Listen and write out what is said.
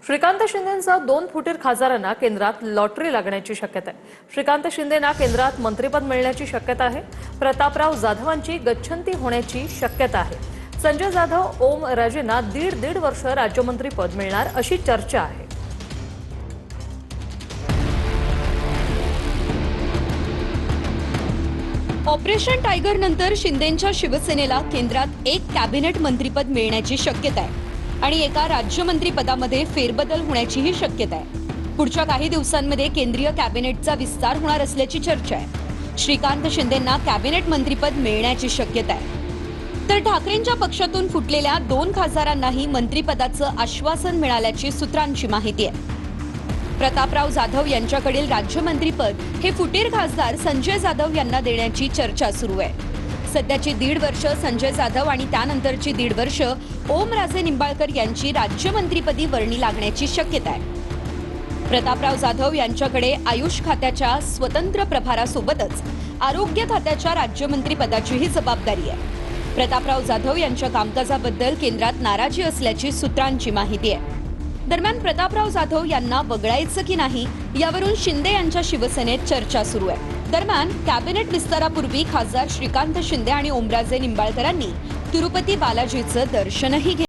श्रीकांत शिंदेंचा 2 फुटीर खासदारांना केंद्रात लॉटरी लागण्याची शक्यता आहे। श्रीकांत शिंदेंना केंद्रात मंत्रिपद मिळण्याची शक्यता आहे। प्रतापराव जाधवांची गच्छंती होण्याची शक्यता आहे। संजय जाधव, ओम राजेंना दीड वर्ष राज्यमंत्रीपद मिळणार अशी चर्चा आहे। ऑपरेशन टायगर नंतर शिंदेंच्या शिवसेनेला केंद्रात एक कॅबिनेट मंत्रिपद मिळण्याची शक्यता आहे आणि एका राज्यमंत्रीपदामध्ये फेरबदल होण्याचीही शक्यता आहे। पुढच्या काही दिवसांमध्ये केंद्रीय कॅबिनेटचा विस्तार होणार असल्याची चर्चा आहे। श्रीकांत शिंदेंना कॅबिनेट मंत्रिपद मिळण्याची शक्यता आहे, तर ठाकरेंच्या पक्षातून फुटलेल्या 2 खासदारांनाही मंत्रिपदाचं आश्वासन मिळाल्याची सूत्रांची माहिती आहे। प्रतापराव जाधव यांच्याकडील राज्यमंत्रीपद हे फुटीर खासदार संजय जाधव यांना देण्याची चर्चा सुरू आहे। सध्याची 1.5 वर्ष संजय जाधव आणि त्यानंतरची 1.5 वर्ष ओमराजे निंबाळकर यांची राज्यमंत्रीपदी वर्णी लागण्याची शक्यता आहे। प्रतापराव जाधव यांच्याकडे आयुष खात्याच्या स्वतंत्र प्रभारासोबतच आरोग्य खात्याच्या राज्यमंत्रीपदाचीही जबाबदारी आहे। प्रतापराव जाधव यांच्या कामकाजाबद्दल केंद्रात नाराजी असल्याची सूत्रांची माहिती आहे। दरम्यान प्रतापराव जाधव यांना वगळायचं की नाही यावरून शिंदे यांच्या शिवसेनेत चर्चा सुरू आहे। दरम्यान कॅबिनेट विस्तारापूर्वी खासदार श्रीकांत शिंदे आणि ओमराजे निंबाळकरांनी तिरुपती बालाजीचं दर्शनही घेतलं।